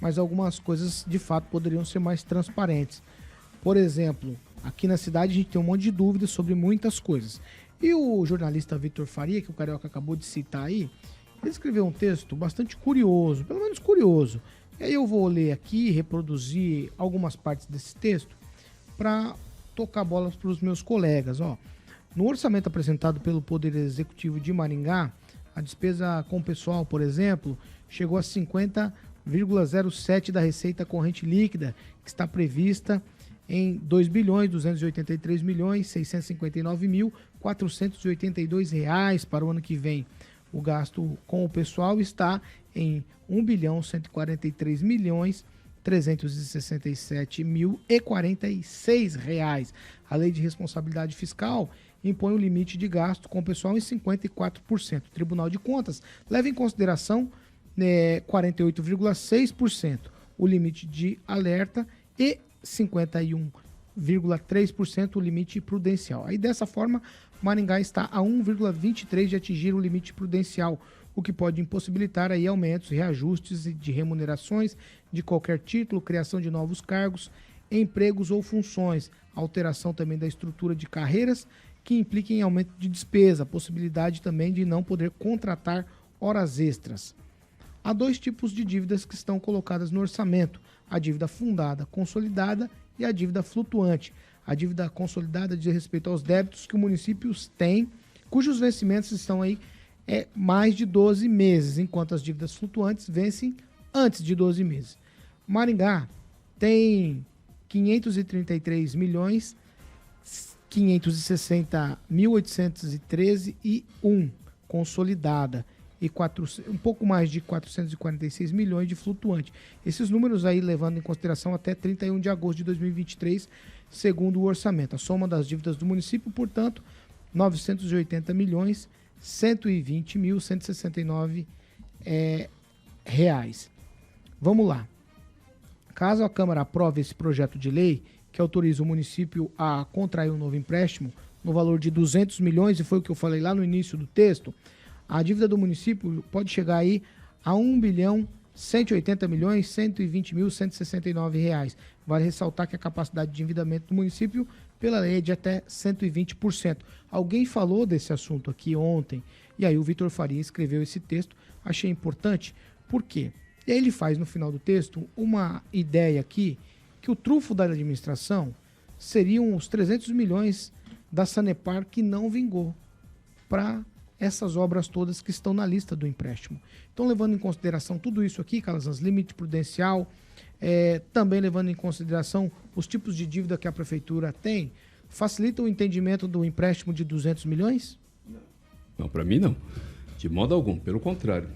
mas algumas coisas de fato poderiam ser mais transparentes. Por exemplo, aqui na cidade a gente tem um monte de dúvidas sobre muitas coisas. E o jornalista Vitor Faria, que o Carioca acabou de citar aí, ele escreveu um texto bastante curioso, pelo menos curioso. E aí eu vou ler aqui, reproduzir algumas partes desse texto para tocar bolas para os meus colegas. Ó. No orçamento apresentado pelo Poder Executivo de Maringá, a despesa com o pessoal, por exemplo, chegou a 50,07% da receita corrente líquida, que está prevista em R$ 2.283.659.482 para o ano que vem. O gasto com o pessoal está em R$ 1.143.367.046. A Lei de Responsabilidade Fiscal impõe o limite de gasto com o pessoal em 54%. O Tribunal de Contas leva em consideração 48,6%, o limite de alerta, e 51,3% o limite prudencial. Aí dessa forma, Maringá está a 1,23% de atingir o limite prudencial, o que pode impossibilitar aí aumentos, reajustes de remunerações de qualquer título, criação de novos cargos, empregos ou funções, alteração também da estrutura de carreiras que impliquem em aumento de despesa, possibilidade também de não poder contratar horas extras. Há dois tipos de dívidas que estão colocadas no orçamento: a dívida fundada, consolidada, e a dívida flutuante. A dívida consolidada diz respeito aos débitos que os municípios têm, cujos vencimentos estão aí mais de 12 meses, enquanto as dívidas flutuantes vencem antes de 12 meses. Maringá tem 533.560.813,1 consolidada e um pouco mais de 446 milhões de flutuante. Esses números aí levando em consideração até 31 de agosto de 2023, segundo o orçamento. A soma das dívidas do município, portanto, 980.120.169 reais. Vamos lá. Caso a Câmara aprove esse projeto de lei que autoriza o município a contrair um novo empréstimo no valor de 200 milhões, e foi o que eu falei lá no início do texto, a dívida do município pode chegar aí a R$ 1.180.120.169 reais. Vale ressaltar que a capacidade de endividamento do município, pela lei, é de até 120%. Alguém falou desse assunto aqui ontem, e aí o Vitor Faria escreveu esse texto. Achei importante, por quê? E aí ele faz no final do texto uma ideia aqui, que o trunfo da administração seriam os 300 milhões da Sanepar que não vingou para essas obras todas que estão na lista do empréstimo. Então, levando em consideração tudo isso aqui, Calazans, limite prudencial, também levando em consideração os tipos de dívida que a prefeitura tem, facilita o entendimento do empréstimo de 200 milhões? Não, para mim não. De modo algum, pelo contrário.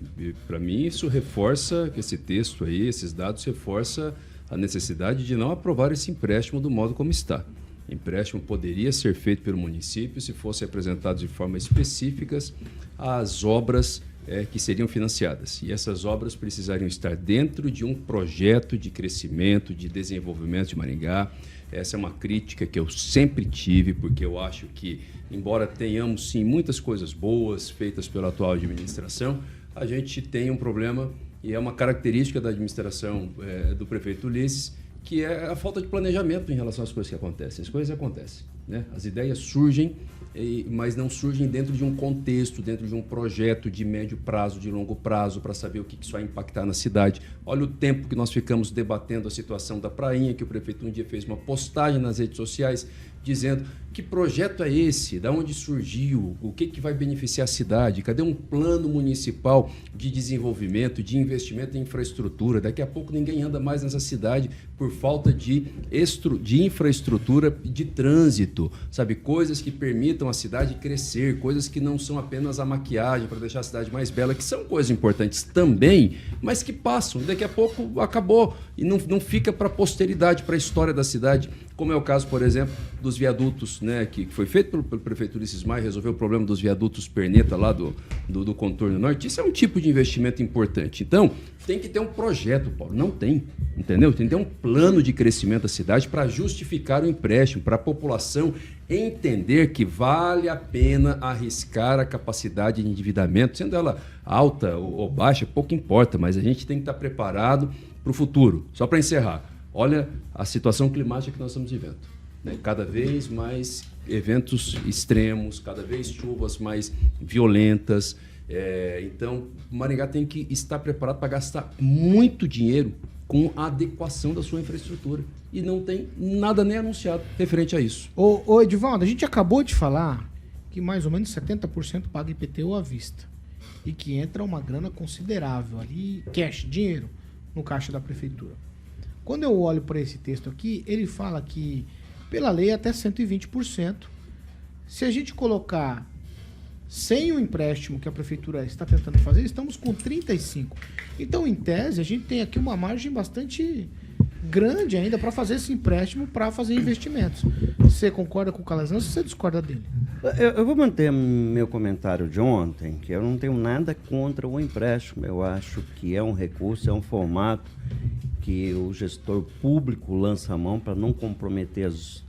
Para mim isso reforça, esse texto aí, esses dados reforça a necessidade de não aprovar esse empréstimo do modo como está. O empréstimo poderia ser feito pelo município se fossem apresentados de forma específicas as obras que seriam financiadas. E essas obras precisariam estar dentro de um projeto de crescimento, de desenvolvimento de Maringá. Essa é uma crítica que eu sempre tive, porque eu acho que, embora tenhamos, sim, muitas coisas boas feitas pela atual administração, a gente tem um problema, e é uma característica da administração do prefeito Ulisses, que é a falta de planejamento em relação às coisas que acontecem. As coisas acontecem, né? As ideias surgem, mas não surgem dentro de um contexto, dentro de um projeto de médio prazo, de longo prazo, para saber o que isso vai impactar na cidade. Olha o tempo que nós ficamos debatendo a situação da prainha, que o prefeito um dia fez uma postagem nas redes sociais dizendo que projeto é esse, de onde surgiu, o que vai beneficiar a cidade, cadê um plano municipal de desenvolvimento, de investimento em infraestrutura. Daqui a pouco ninguém anda mais nessa cidade por falta de infraestrutura de trânsito, sabe? Coisas que permitam a cidade crescer, coisas que não são apenas a maquiagem para deixar a cidade mais bela, que são coisas importantes também, mas que passam, daqui a pouco acabou e não fica para a posteridade, para a história da cidade, como é o caso, por exemplo, dos viadutos, né, que foi feito pelo prefeito Ulisses Maia, resolveu o problema dos viadutos Perneta lá do contorno norte. Isso é um tipo de investimento importante. Então, tem que ter um projeto, Paulo. Não tem, entendeu? Tem que ter um plano de crescimento da cidade para justificar o empréstimo, para a população entender que vale a pena arriscar a capacidade de endividamento, sendo ela alta ou baixa, pouco importa, mas a gente tem que estar preparado para o futuro, só para encerrar. Olha a situação climática que nós estamos vivendo. Né? Cada vez mais eventos extremos, cada vez chuvas mais violentas. Então, Maringá tem que estar preparado para gastar muito dinheiro com a adequação da sua infraestrutura. E não tem nada nem anunciado referente a isso. Ô Edivaldo, a gente acabou de falar que mais ou menos 70% paga IPTU à vista. E que entra uma grana considerável ali, cash, dinheiro, no caixa da prefeitura. Quando eu olho para esse texto aqui, ele fala que, pela lei, até 120%. Se a gente colocar sem o empréstimo que a prefeitura está tentando fazer, estamos com 35%. Então, em tese, a gente tem aqui uma margem bastante grande ainda para fazer esse empréstimo, para fazer investimentos. Você concorda com o Calazans ou você discorda dele? Eu vou manter meu comentário de ontem, que eu não tenho nada contra o empréstimo. Eu acho que é um recurso, é um formato que o gestor público lança a mão para não comprometer os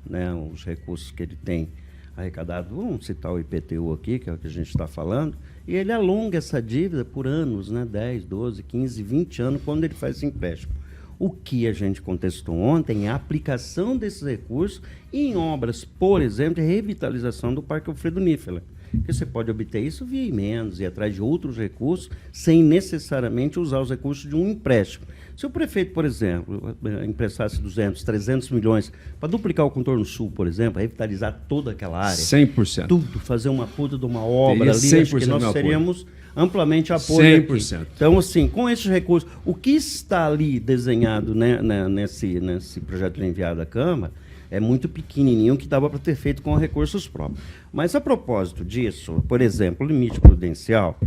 recursos que ele tem arrecadado. Vamos citar o IPTU aqui, que é o que a gente está falando, e ele alonga essa dívida por anos, 10, 12, 15, 20 anos, quando ele faz esse empréstimo. O que a gente contestou ontem é a aplicação desses recursos em obras, por exemplo, de revitalização do Parque Alfredo Niffler. Que você pode obter isso via emendas e atrás de outros recursos, sem necessariamente usar os recursos de um empréstimo. Se o prefeito, por exemplo, emprestasse 200, 300 milhões para duplicar o contorno sul, por exemplo, revitalizar toda aquela área, 100%. Tudo, fazer uma puta de uma obra ali, acho que nós teríamos amplamente apoio 100%. Aqui. Então, assim, com esses recursos, o que está ali desenhado nesse projeto de enviado à Câmara é muito pequenininho, que dava para ter feito com recursos próprios. Mas, a propósito disso, por exemplo, o limite prudencial,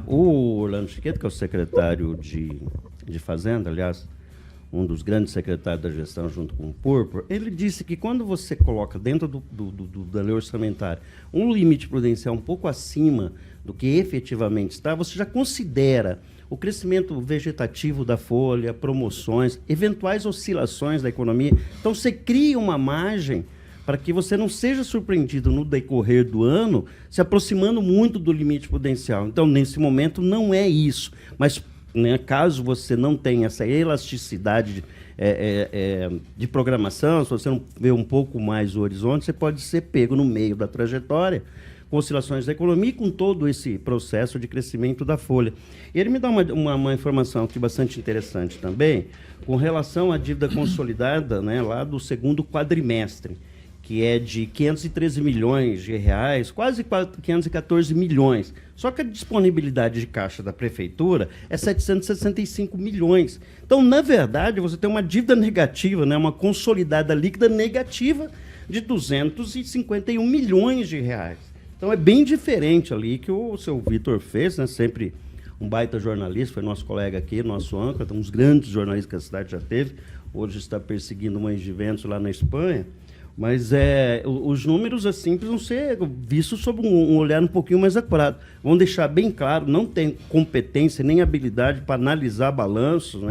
o Orlando Chiqueto, que é o secretário de Fazenda, aliás, um dos grandes secretários da gestão junto com o Purpur, ele disse que quando você coloca dentro da lei orçamentária um limite prudencial um pouco acima do que efetivamente está, você já considera o crescimento vegetativo da folha, promoções, eventuais oscilações da economia. Então, você cria uma margem para que você não seja surpreendido no decorrer do ano se aproximando muito do limite prudencial. Então, nesse momento, não é isso. Mas, caso você não tenha essa elasticidade de programação, se você não vê um pouco mais o horizonte, você pode ser pego no meio da trajetória, com oscilações da economia e com todo esse processo de crescimento da folha. E ele me dá uma informação aqui bastante interessante também, com relação à dívida consolidada, lá do segundo quadrimestre, que é de 513 milhões de reais, quase 514 milhões. Só que a disponibilidade de caixa da prefeitura é 765 milhões. Então, na verdade, você tem uma dívida negativa, uma consolidada líquida negativa de 251 milhões de reais. Então, é bem diferente ali que o seu Vitor fez, sempre um baita jornalista, foi nosso colega aqui, nosso âncora, um dos grandes jornalistas que a cidade já teve, hoje está perseguindo uma Juventus lá na Espanha, mas os números assim precisam ser vistos sob um olhar um pouquinho mais acurado. Vamos deixar bem claro, não tem competência nem habilidade para analisar balanços,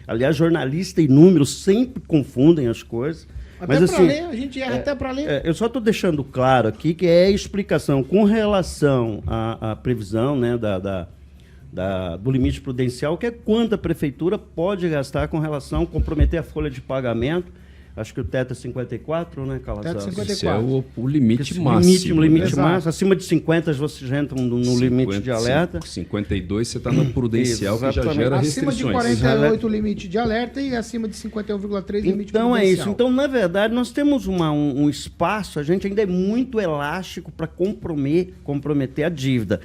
aliás, jornalista e números sempre confundem as coisas. Até para ler, a gente erra até para ler. Eu só estou deixando claro aqui que é a explicação com relação à previsão do limite prudencial, que é quanto a prefeitura pode gastar com relação a comprometer a folha de pagamento. Acho que o teto é 54, Calazans? Teto 54. Esse é o limite máximo. Limite máximo. Acima de 50, você já entra no 50, limite de alerta. 52, você está no prudencial, que já gera acima restrições. Acima de 48, o limite de alerta, e acima de 51,3, limite então, prudencial. É isso. Então, na verdade, nós temos um espaço, a gente ainda é muito elástico para comprometer a dívida.